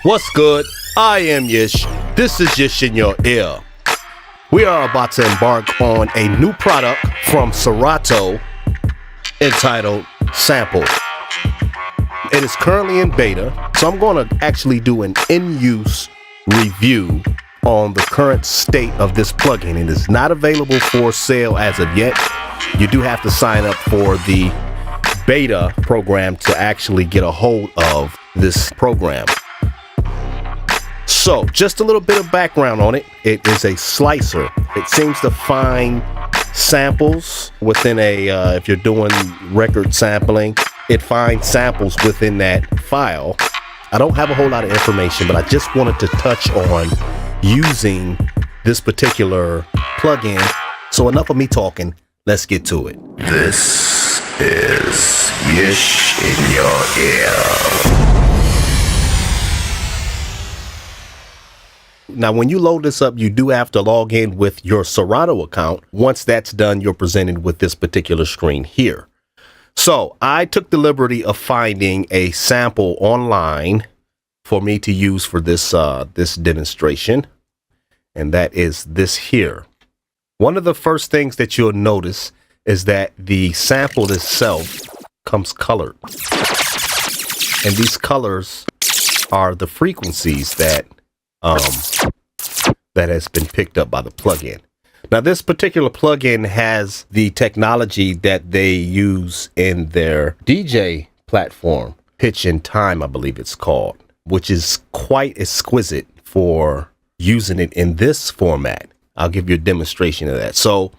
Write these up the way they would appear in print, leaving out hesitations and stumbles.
What's good? I am Yish. This is Yish in your ear. We are about to embark on a new product from Serato entitled Sample. It is currently in beta, so I'm going to actually do an in-use review on the current state of this plugin. It is not available for sale as of yet. You do have to sign up for the beta program to actually get a hold of this program. So, just a little bit of background on it. It is a slicer. It seems to find samples within if you're doing record sampling, it finds samples within that file. I don't have a whole lot of information, but I just wanted to touch on using this particular plugin. So enough of me talking, let's get to it. This is Yish in your ear. Now, when you load this up, you do have to log in with your Serato account. Once that's done, you're presented with this particular screen here. So I took the liberty of finding a sample online for me to use for this this demonstration, and that is this here. One of the first things that you'll notice is that the sample itself comes colored, and these colors are the frequencies that has been picked up by the plugin. Now, this particular plugin has the technology that they use in their DJ platform, Pitch and Time, I believe it's called, which is quite exquisite for using it in this format. I'll give you a demonstration of that. So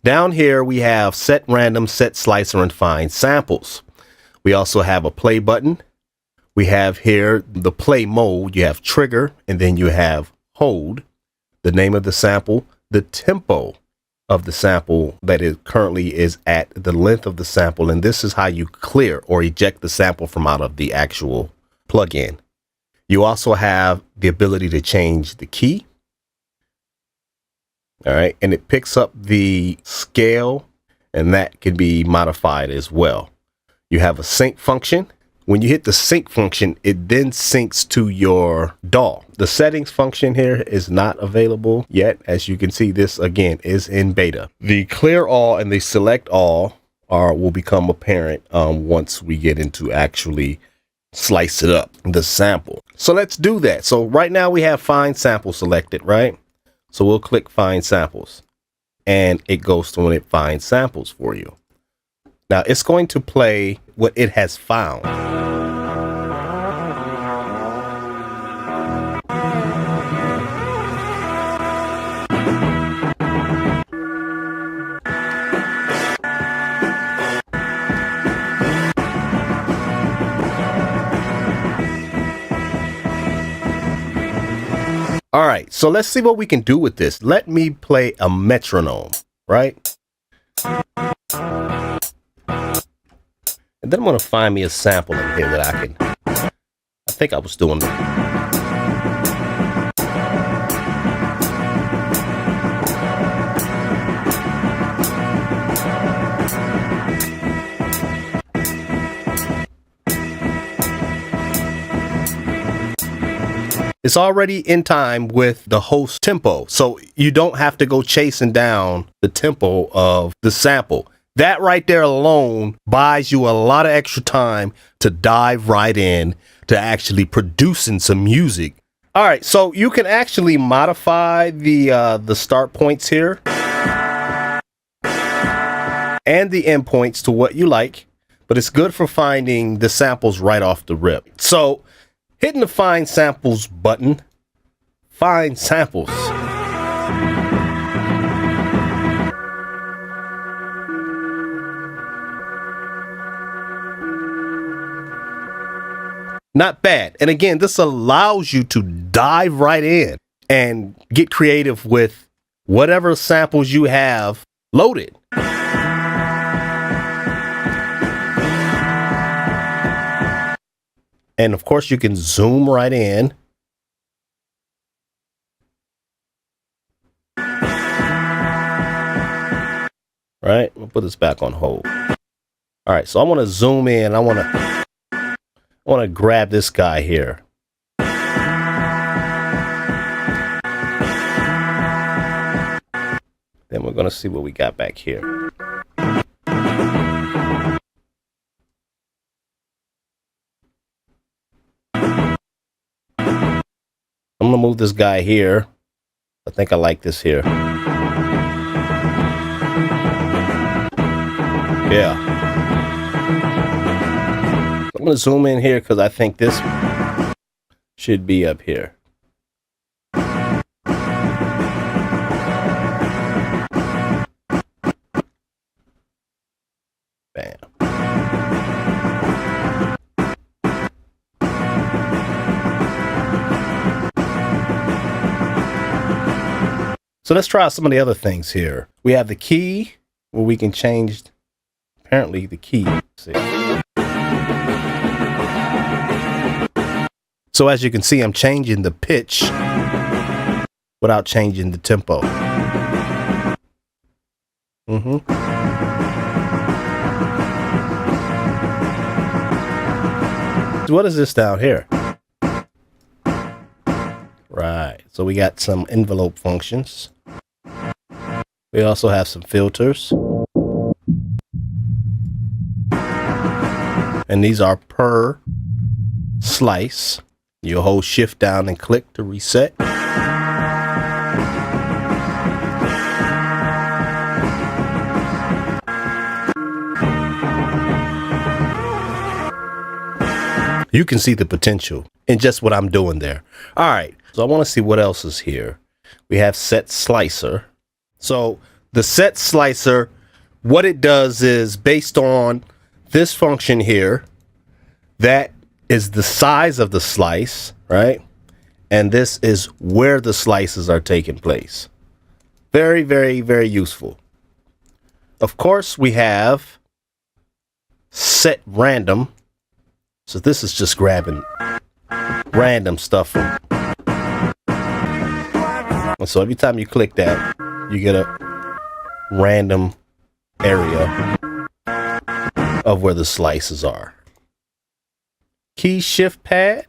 down here we have set random, set slicer, and find samples. We also have a play button. We have here the play mode. You have trigger, and then you have hold, the name of the sample, the tempo of the sample that it currently is at, the length of the sample, and this is how you clear or eject the sample from out of the actual plugin. You also have the ability to change the key. All right, and it picks up the scale, and that can be modified as well. You have a sync function. When you hit the sync function, it then syncs to your DAW. The settings function here is not available yet. As you can see, this again is in beta. The clear all and the select all will become apparent once we get into actually slice it up, the sample. So let's do that. So right now we have find sample selected, right? So we'll click find samples, and it goes through and it finds samples for you. Now it's going to play what it has found. All right, so let's see what we can do with this. Let me play a metronome, right? And then I'm going to find me a sample in here that I think I was doing. It's already in time with the host tempo, so you don't have to go chasing down the tempo of the sample. That right there alone buys you a lot of extra time to dive right in to actually producing some music. All right, so you can actually modify the start points here and the end points to what you like, but it's good for finding the samples right off the rip. So hitting the find samples button, find samples. Not bad. And again, this allows you to dive right in and get creative with whatever samples you have loaded. And of course, you can zoom right in. Right? We'll put this back on hold. All right, so I want to zoom in. I want to grab this guy here. Then we're going to see what we got back here. I'm going to move this guy here. I think I like this here. Yeah. I'm going to zoom in here because I think this should be up here. Bam. So let's try some of the other things here. We have the key where we can change, apparently, the key. Let's see. So as you can see, I'm changing the pitch without changing the tempo. What is this down here? Right. So we got some envelope functions. We also have some filters. And these are per slice. You hold shift down and click to reset. You can see the potential in just what I'm doing there. All right. So I want to see what else is here. We have set slicer. So the set slicer, what it does is based on this function here, that is the size of the slice, right? And this is where the slices are taking place. Very, very, very useful. Of course, we have set random. So this is just grabbing random stuff. So every time you click that, you get a random area of where the slices are. Key shift pad.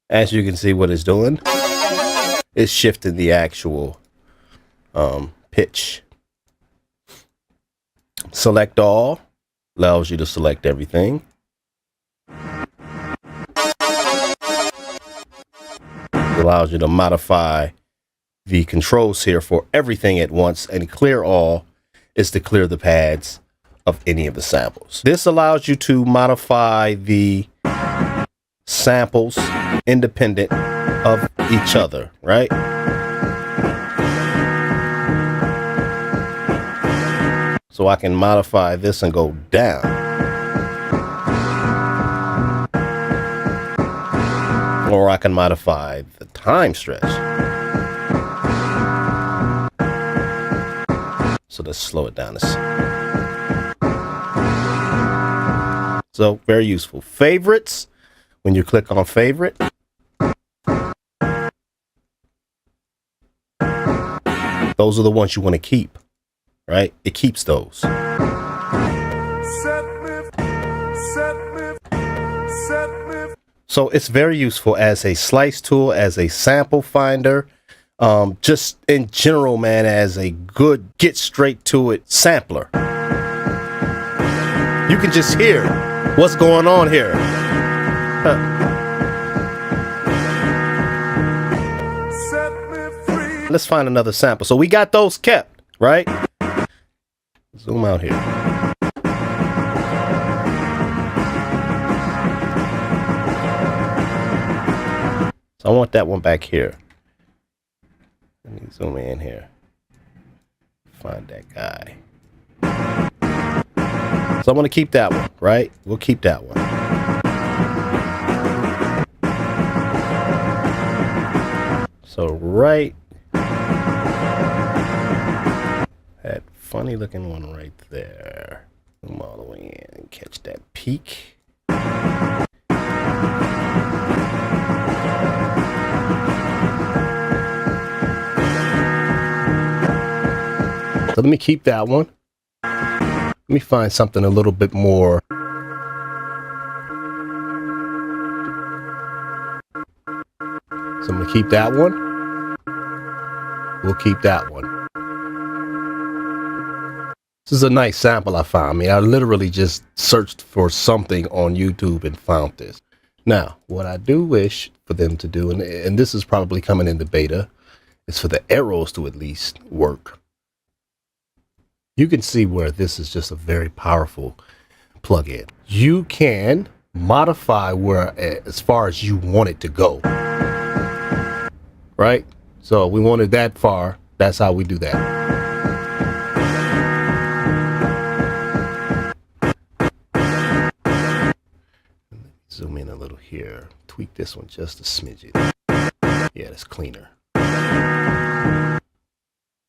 As you can see, what it's doing is shifting the actual pitch. Select all allows you to select everything. Allows you to modify the controls here for everything at once, and clear all is to clear the pads of any of the samples. This allows you to modify the samples independent of each other, right? So I can modify this and go down. Or I can modify the time stretch. So let's slow it down. So very useful. Favorites. When you click on favorite, those are the ones you want to keep, right? It keeps those. So it's very useful as a slice tool, as a sample finder, just in general, man, as a good get straight to it sampler. You can just hear what's going on here. Let's find another sample. So we got those kept, right? Zoom out here. So I want that one back here. Let me zoom in here. Find that guy. So I want to keep that one, right? We'll keep that one. So right, that funny looking one right there. Zoom all the way in and catch that peak. So let me keep that one. me find something a little bit more. So I'm gonna keep that one. We'll keep that one. This is a nice sample I found. I mean, I literally just searched for something on YouTube and found this. Now, what I do wish for them to do, and this is probably coming in the beta, is for the arrows to at least work. You can see where this is just a very powerful plugin. You can modify where as far as you want it to go. Right? So we wanted that far. That's how we do that. Zoom in a little here. Tweak this one just a smidgen. Yeah, that's cleaner.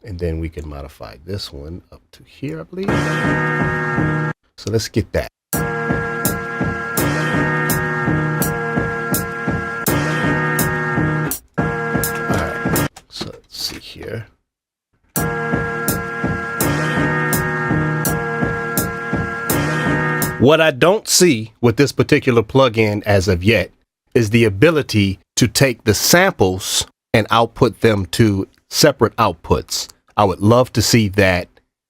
And then we can modify this one up to here, I believe. So let's get that. All right. So let's see here. What I don't see with this particular plugin as of yet is the ability to take the samples and output them to separate outputs. I would love to see that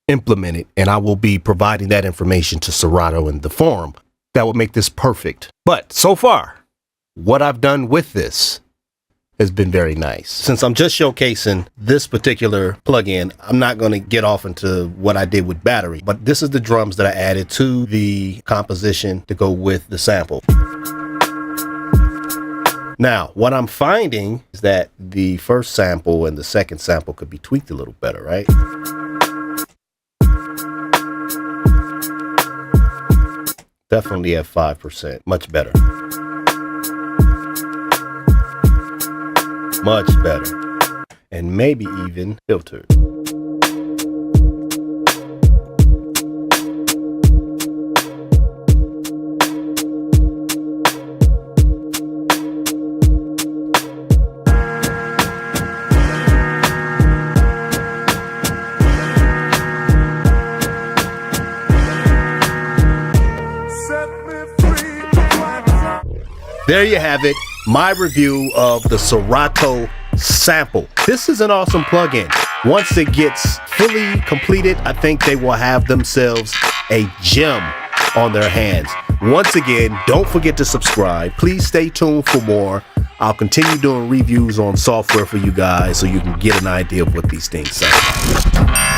implemented, and I will be providing that information to Serato in the forum. That would make this perfect. But so far, what I've done with this has been very nice. Since I'm just showcasing this particular plugin, I'm not going to get off into what I did with battery, but this is the drums that I added to the composition to go with the sample. Now, what I'm finding is that the first sample and the second sample could be tweaked a little better, right? Definitely at 5%, much better. Much better. And maybe even filtered. There you have it, my review of the Serato sample. This is an awesome plugin. Once it gets fully completed, I think they will have themselves a gem on their hands. Once again, don't forget to subscribe. Please stay tuned for more. I'll continue doing reviews on software for you guys so you can get an idea of what these things sound like.